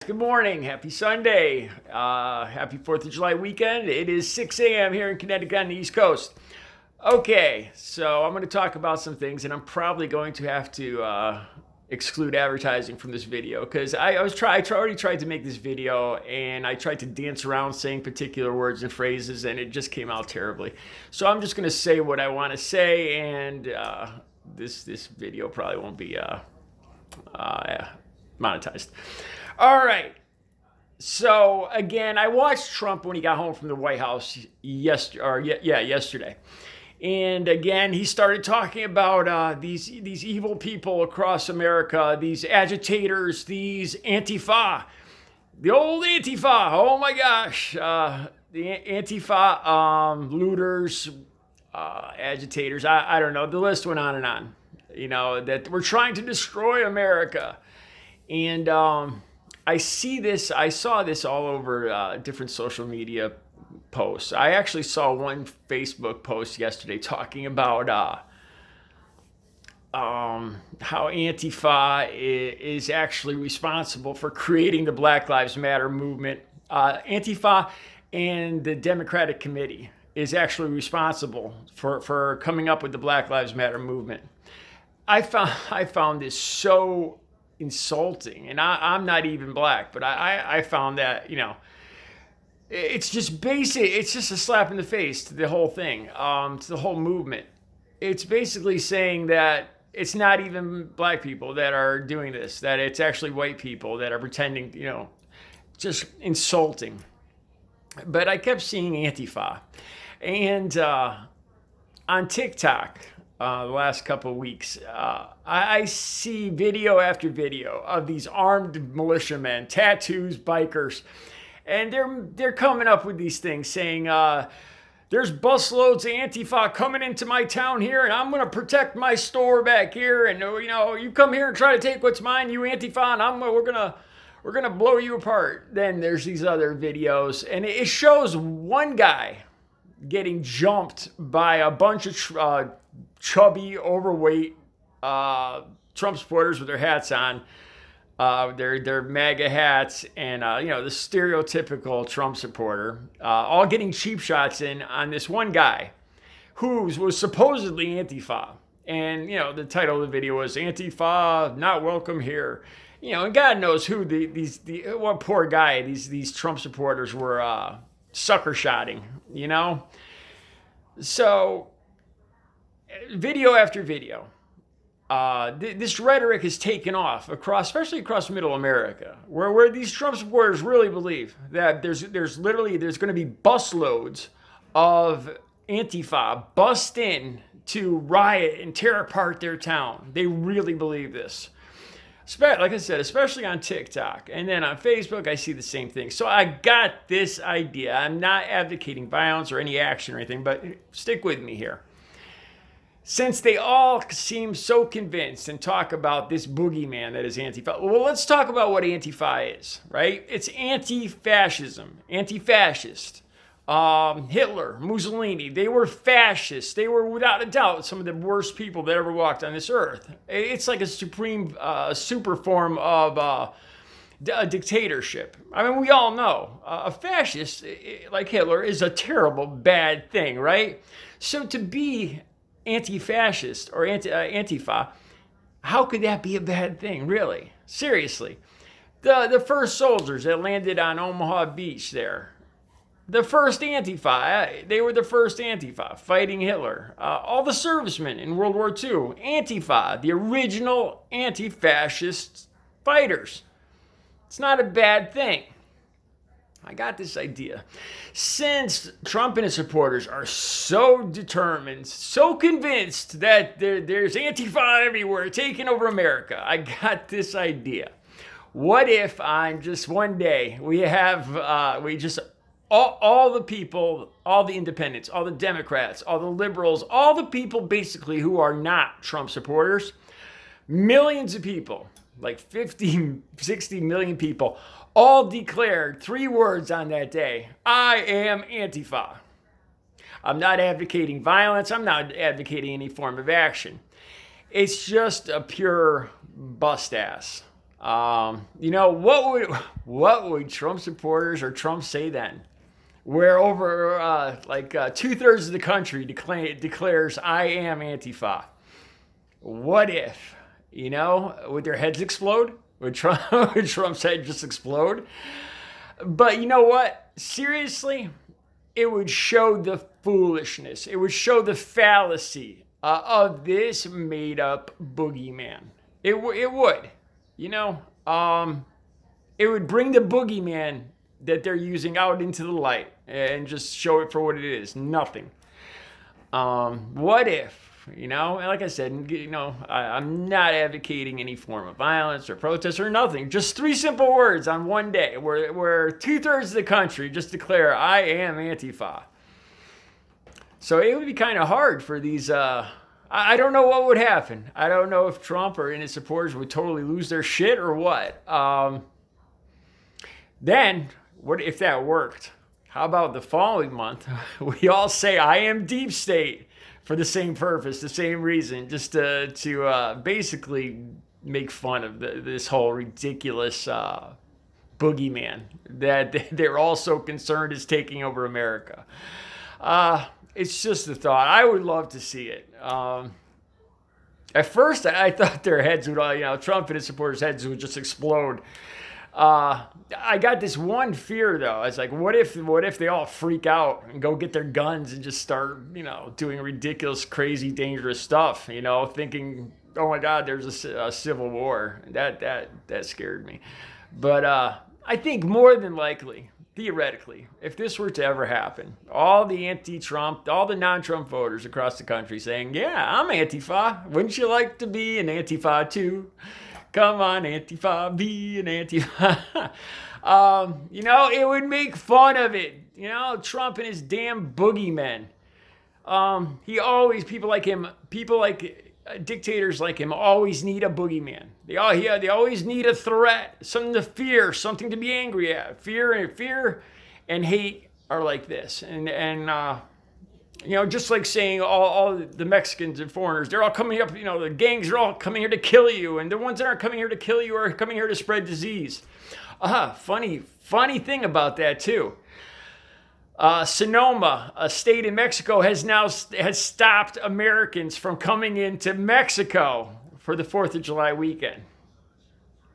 Good morning. Happy Sunday. Happy 4th of July weekend. It is 6 a.m. here in Connecticut on the East Coast. Okay, so I'm going to talk about some things, and I'm probably going to have to exclude advertising from this video because I already tried to make this video, and I tried to dance around saying particular words and phrases, and it just came out terribly. So I'm just going to say what I want to say, and this video probably won't be monetized. All right. So again, I watched Trump when he got home from the White House yesterday. And again, he started talking about these evil people across America, these agitators, these Antifa, the old Antifa. Oh my gosh, the Antifa looters, agitators. I don't know. The list went on and on. You know, that we're trying to destroy America, and I saw this all over different social media posts. I actually saw one Facebook post yesterday talking about how Antifa is actually responsible for creating the Black Lives Matter movement. Antifa and the Democratic Committee is actually responsible for coming up with the Black Lives Matter movement. I found this so insulting, and I'm not even black, but I found that, you know, it's just basic. It's just a slap in the face to the whole thing, to the whole movement. It's basically saying that it's not even black people that are doing this, that it's actually white people that are pretending, you know, just insulting. But I kept seeing Antifa, and on TikTok, the last couple of weeks, I see video after video of these armed militiamen, tattoos, bikers, and they're coming up with these things saying, there's busloads of Antifa coming into my town here, and I'm going to protect my store back here, and you know, you come here and try to take what's mine, you Antifa, and we're gonna blow you apart. Then there's these other videos, and it shows one guy getting jumped by a bunch of chubby, overweight Trump supporters with their hats on, their MAGA hats, and you know, the stereotypical Trump supporter, all getting cheap shots in on this one guy who was supposedly Antifa. And you know, the title of the video was "Antifa Not Welcome Here." You know, and God knows who what poor guy these Trump supporters were sucker shotting. You know, so video after video, this rhetoric has taken off especially across middle America, where these Trump supporters really believe that there's going to be busloads of Antifa bust in to riot and tear apart their town. They really believe this. Like I said, especially on TikTok, and then on Facebook, I see the same thing. So I got this idea. I'm not advocating violence or any action or anything, but stick with me here. Since they all seem so convinced and talk about this boogeyman that is Antifa, well, let's talk about what Antifa is, right? It's anti-fascism, anti-fascist. Hitler, Mussolini, they were fascists. They were, without a doubt, some of the worst people that ever walked on this earth. It's like a super form of a dictatorship. I mean, we all know a fascist, like Hitler, is a terrible, bad thing, right? So to be anti-fascist or Antifa, how could that be a bad thing, really? Seriously. The first soldiers that landed on Omaha Beach there, the first Antifa, they were the first Antifa fighting Hitler. All the servicemen in World War II, Antifa, the original anti-fascist fighters. It's not a bad thing. I got this idea. Since Trump and his supporters are so determined, so convinced that there's Antifa everywhere taking over America, I got this idea. What if on just one day all the people, all the independents, all the Democrats, all the liberals, all the people basically who are not Trump supporters, millions of people, like 50, 60 million people, all declared 3 words on that day: I am Antifa. I'm not advocating violence. I'm not advocating any form of action. It's just a pure bust ass. What would Trump supporters or Trump say then? Where over 2/3 of the country declares I am Antifa. What if? Would their heads explode? Would Trump's head just explode? But you know what? Seriously, it would show the foolishness. It would show the fallacy of this made-up boogeyman. It would. It would bring the boogeyman that they're using out into the light and just show it for what it is. Nothing. What if? Like I said, I'm not advocating any form of violence or protest or nothing. Just 3 simple words on one day where 2/3 of the country just declare, I am Antifa. So it would be kind of hard for these, I don't know what would happen. I don't know if Trump or his supporters would totally lose their shit or what. Then, what if that worked? How about the following month, we all say, I am deep state. For the same purpose, the same reason, just to basically make fun of this whole ridiculous boogeyman that they're all so concerned is taking over America. It's just a thought. I would love to see it. At first, I thought their heads would, Trump and his supporters' heads would just explode. I got this one fear though. It's like, what if they all freak out and go get their guns and just start, doing ridiculous, crazy, dangerous stuff, thinking, oh my God, there's a civil war. That scared me. But I think more than likely, theoretically, if this were to ever happen, all the anti-Trump, all the non-Trump voters across the country saying, yeah, I'm Antifa. Wouldn't you like to be an Antifa too? Come on, Antifa, be an Antifa. It would make fun of it. Trump and his damn boogeymen. People like dictators like him always need a boogeyman. They always need a threat, something to fear, something to be angry at. Fear and hate are like this. And just like saying all the Mexicans and foreigners, they're all coming up, the gangs are all coming here to kill you. And the ones that aren't coming here to kill you are coming here to spread disease. Funny thing about that too. Sonoma, a state in Mexico, has stopped Americans from coming into Mexico for the 4th of July weekend.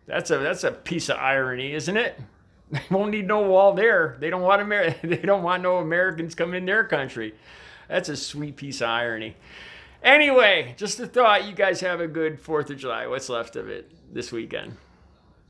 That's a piece of irony, isn't it? They won't need no wall there. They don't want no Americans coming in their country. That's a sweet piece of irony. Anyway, just a thought. You guys have a good 4th of July. What's left of it this weekend.